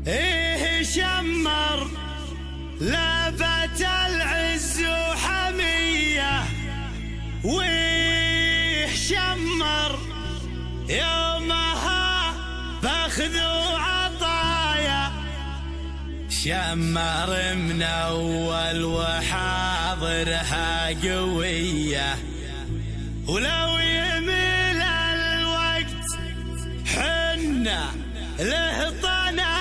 ايه شمر لابت العز وحمية، ويه شمر يومها باخذ وعطايا. شمر من اول وحاضرها قوية، ولو يميل الوقت حنا له طنايا.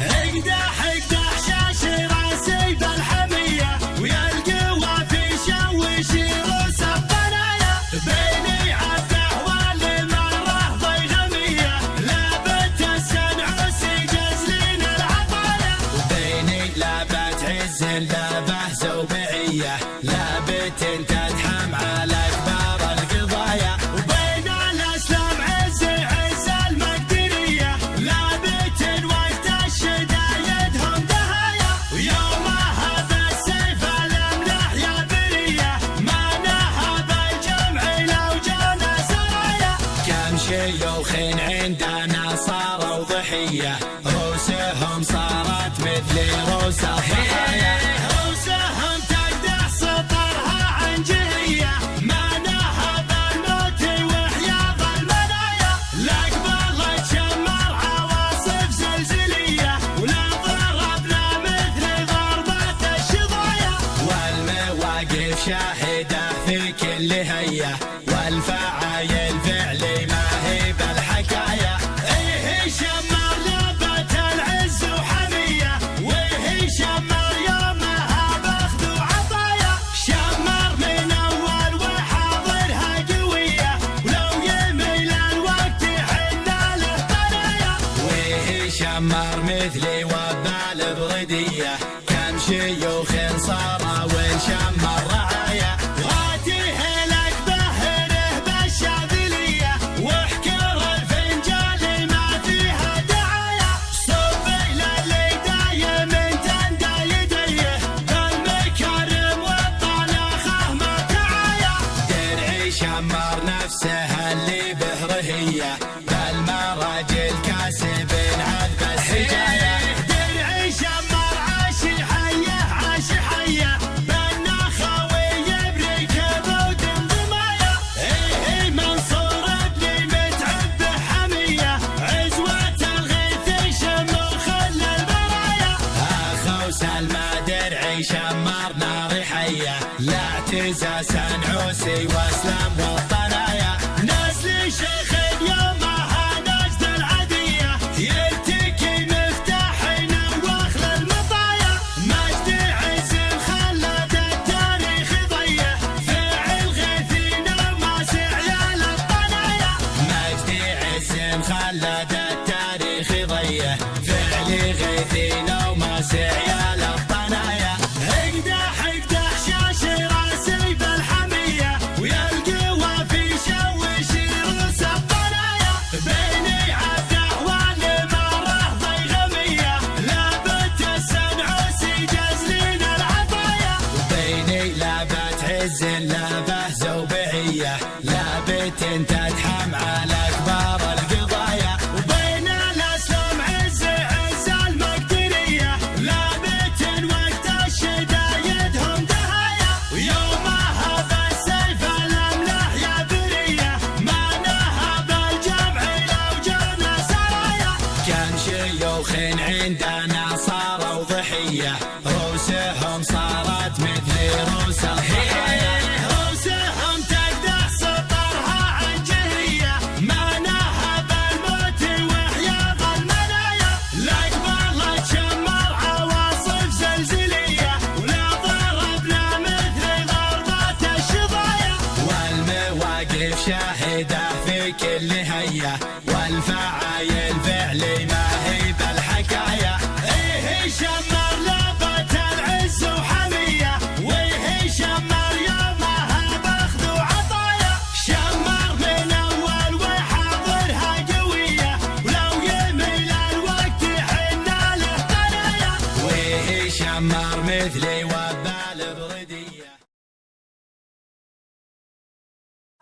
اقدح اقدح شاشي راسي بالحمية، ويا القوى في شوش روس الطنايا. بيني عبده والمرة ضيغمية، لابت السنعوسي جزلين العطايا. وبيني لابت عز لابه زوبعية، لابت تدحم على كبار القضايا. وبين الاسلام عز عز المقدرية، لابت وقت الشدايدهم دهايا. ويومها بالسيف الاملاح يا برية، ما نهب الجمع لو جانا سرايا. كم شيوخ عندنا صاروا ضحية، روسهم صارت مثل روس الضحايا. روسهم تقدح سطرها عن جهية، ما نهب الموت وحياض المنايا. لقبلت شمر عواصف زلزلية، ولا ضربنا مثل ضربات الشظايا. والمواقف شاهدة في كل هية، والفعايل فعلي ما هي بالحكاية. ايه شمر لابت العز وحمية، ويه شمر يومها باخذ وعطايا. شمر من اول وحاضرها قوية، ولو يميل الوقت حنا له طنايا. ويه شمر مثلي وبال بردية، كم شيوخ صاروا ونشمر رعايا. غاتيه لك بهره بالشاذلية، واحكر الفنجال ما فيها دعايا. صبي للي دايم تندى يديه، المكرم والطلاخه ما تعايا. درعي شمر نفسه اللي بهرهية، بالمراجل كاسب عذب السجايا. درعي شمر عاشي حيه عاشي حيه، بالنخاوي يبري كبود ضمايا. ايه منصور ابني متعب بحمية، عزوة الغيث شمر خل البرايا. اخو سلمى درعي شمر نار حية، لا اعتزاز نعوسي واسلام والطنايا. نسل شيخ يومها نجد العدية، يلتقي مفتاحنا واخذ المطايا. مجد عز خلد التاريخ ضيه، فعل غيثنا وماسع عيال الطنايا. مجد عز خلد التاريخ ضيه، فعل غيثنا وماسع عيال الطنايا. اقدح اقدح شاشي راسي بالحمية، ويا القوى في شوش روس الطنايا. بيني عبده والمرة ضيغمية، لابت السنعوسي جزلين العطايا. وبيني لابت عز لابه زوبعية، لابت تدحم على كبار القضايا. وبين الاسلام عز عز المقدرية، لابت وقت الشدايدهم دهايا. ويومها بالسيف الاملاح يا برية، ما نهب الجمع لو جانا سرايا. كم شيوخ عندنا صاروا ضحية، روسهم صارت مثل روس الضحايا. روسهم تقدح سطرها عن جهية، ما نهب الموت وحياض المنايا. لقبلت شمر عواصف زلزلية، ولا ضربنا مثل ضربات الشظايا. والمواقف شاهدة في كل هية، والفعايل فعلي ما هي بالحكاية. ايه شمر لابت العز وحمية، ويه شمر يومها باخذ وعطايا. شمر من اول وحاضرها قوية، ولو يميل الوقت حنا له طنايا. ويه شمر مثلي وبال بردية.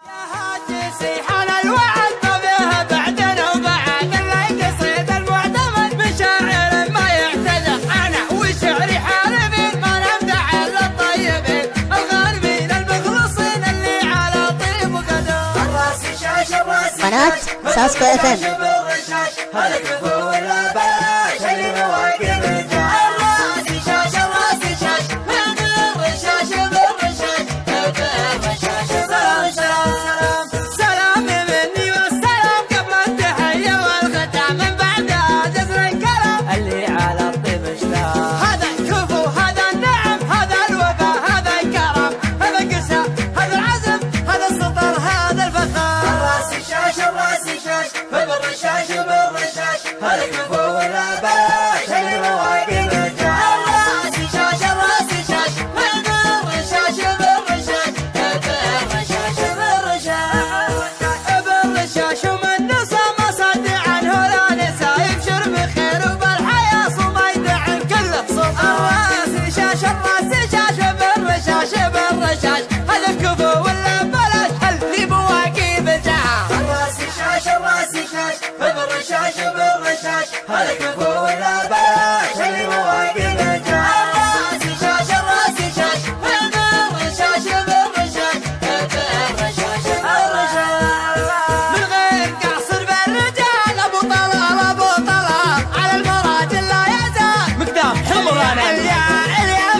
يا هاجس حال الوعد ساسكو FM. هذا كفو ولا بلاش اللي مواقف الراسي شاش الراسي شاش من الرشاش بالرشاش بالرشاش بالرشاش. سلام مني والسلام قبل التحية والختام من بعدها جزر الكرم اللي على الطيب اشتاق. هذا كفو هذا النعم هذا الوفاء هذا الكرم هذا القسا هذا العزم هذا السطر هذا الفخر. الراسي شاش الراسي شاش بالرشاش بالرشاش هذا كفو ولا بلاش اللي مواقف الراسي شاش الراسي شاش من الرشاش بالرشاش بالرشاش بالرشاش بالرشاش. ومن نصى مصد عنه لا نسى يبشر بخير وبالحياة صميد عن كل صوت. الراسي شاش الراسي شاش بالرشاش بالرشاش هذا كفو ولا بلاش اللي مواقف الجاه. الراسي شاش الراسي شاش بالرشاش بالرشاش هذا كفو ولا بلاش اللي مواقف الجاه. الراسي شاش الراسي شاش بالرشاش بالرشاش بالرشاش بالرشاش. من غير قصر بالرجال ابو طلال ابو طلال على المراجل لا يزال مقدام حمران. اليا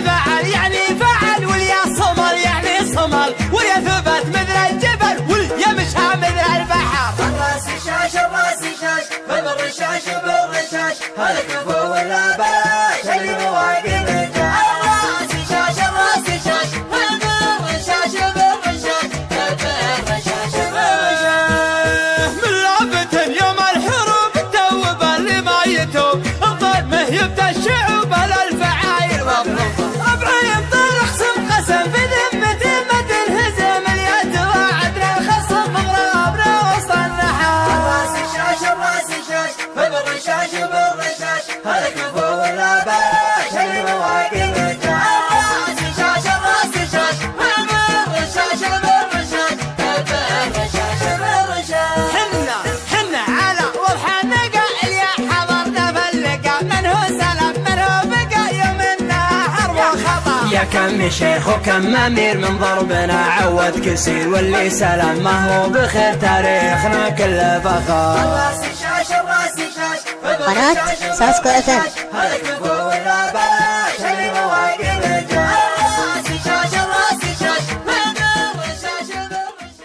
فعل يعني فعل واليا صمل يعني صمل واليا ثبت مثل الجبل واليا مشى مثل البحر. الراسي شاش الراسي شاش بالرشاش بالرشاش هذا كفو ولا بلاش اللي مواقف الجاه. الراسي شاش الراسي شاش بالرشاش بالرشاش بالرشاش بالرشاش. من لعبة يوم الحروب توب اللي ما يتوب الظلمه يبدا الشعوب الفعاير مضروبه. ابراهيم طرح قسم في ذمته ما تنهزم اليد وعدنا الخصم مغربنا وسط النحار. الراسي شاش الراسي شاش بالرشاش بالرشاش هذا كفو ولا بلاش اللي مواقف الجاه. الراسي شاش الراسي شاش بالرشاش بالرشاش بالرشاش بالرشاش. حنا على والحنقة اللي حضرنا في اللقاء من هو سلام من هو بقى يومنا حرب وخطر. يا كم شيخ وكم امير من ضربنا عود كسير واللي سلام ما هو بخير تاريخنا كله فخر. الراسي شاش الراسي شاش قناة ساسكو FM. هذا كفو ولا بلاش اللي مواقف الجاه. الراسي شاش الراسي شاش بالرشاش بالرشاش.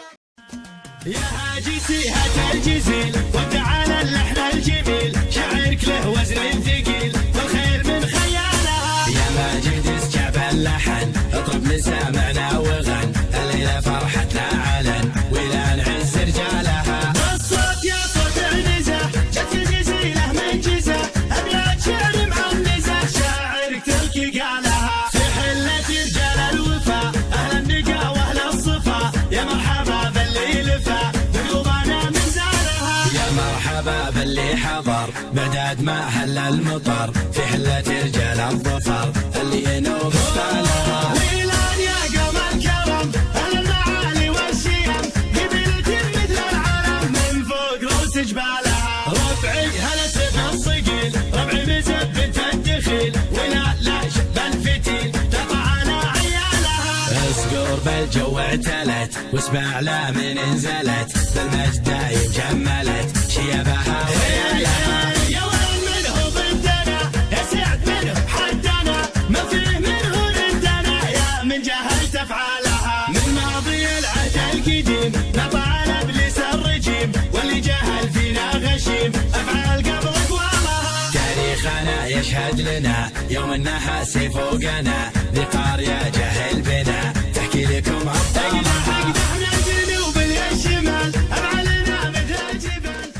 يا هاجسي هات الجزيل وتعالى اللحن الجميل شعرك له وزن ثقيل والخير من خيالها. يا ماجد اسجاب اللحن اطرب لسامعنا وغن الليله فرحتنا علن ولا نعز رجالها. الصوت يا صوت النزه جت الجزيله من جزه ابيات شعر معنزه شاعرك تلقي قالها. في حله رجال الوفا اهل النقا واهل الصفا يا مرحبا باللي لفا بقلوبنا من زارها. يا مرحبا باللي حضر بداد ما هل المطر في حله رجال الظفر اللي ينوب طالها. ويلان يا قوم الكرم اهل المعالي والشيم قبيلة مثل العالم من فوق رؤوس جبالها. ربعي هلا سيف الصقيل ربعي بزبة الدخيل ولا لا شب الفتيل تقع على عيالها. اسقور بالجو اعتلت واسمع لا من انزلت بالمجد دايم جملت شيبها ويالها. يا وين منه ضدنا يا سعد منه حدنا ما فيه منه ردنا يا من جهلت افعالها. من ماضي العهد القديم نطع ابليس الرجيم واللي جهل فينا غشيم افعال قبل اقوامها. تاريخنا يشهد لنا يوم النحاس فوقنا ذقار يا جهل بنا تحكي لكم ابطالها. اقدحنا الجنوب الشمال افعالنا مثل الجبال.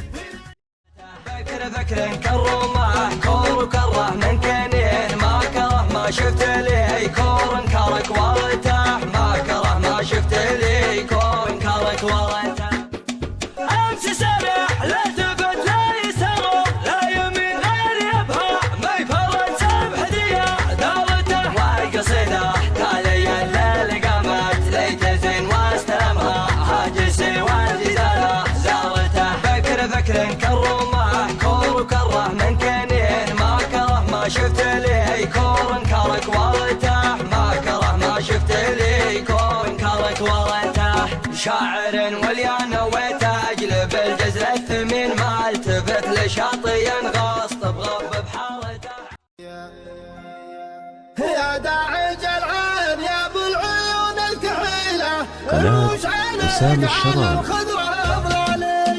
فكر كرمه كور وكره من كنين ما كره ما شفت لي كور انكرك وارتاح ما كره ما شفت لي كور انكرك وارتاح. امس سبح لا تبت لا يسر لا يمين غير يبها ما يفرد سبح ديا دارته والقصيده تالي الليل قامت ليت زين واستلمها هاجسي والجزاله زارته. فكر كرمه كور وكره من كنين ما كره ما شفت لي كور انكرك وارتاح ما كره ما شفت لي كور انكرك وارتاح. شاعر واليا نويت اجلب الجزر يمين ما التفت لشاطئ غاص تبغى بحارته. يا داعج العين يا ابو العيون الكحيله قناة حسام الشراوي.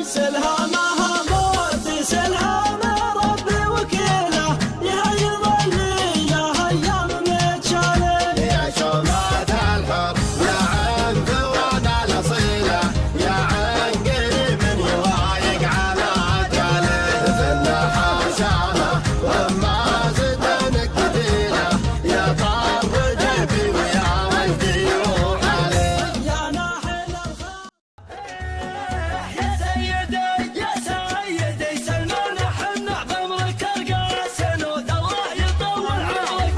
سلهامها موت سلهامها ربي وكيله يا يظلي يا هيام متشاله يا شومات الحب يا عين ثورانا الاصيله يا عين قريب يضايق على عجاله ثنا حاشانا وما زدنك بديله يا طار جيبي ويا وجدي يروح عليه يا ناحل الخير يا سيدي يا سيدي سلمان حنا بعمرك القاسن ودواه يطول عمرك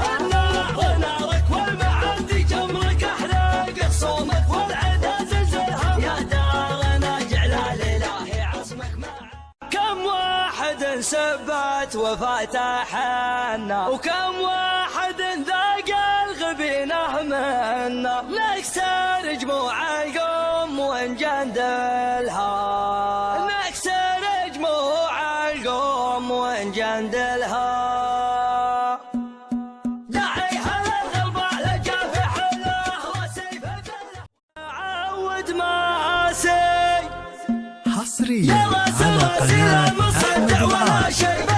ونارك والمعدي جمرك احرق صومك والعدا زلزلها يا دارنا جعل الالهي عصمك معك. كم واحد سبت وفاته حنا وكم واحد ذاق الغبينه منا نكسر جموع القوم ونجندلها نكسر جموع القوم ونجندلها دعي على الغلب على جافح له وسيف الفله عود ماسي حصريا على قناة أحمد العاصي.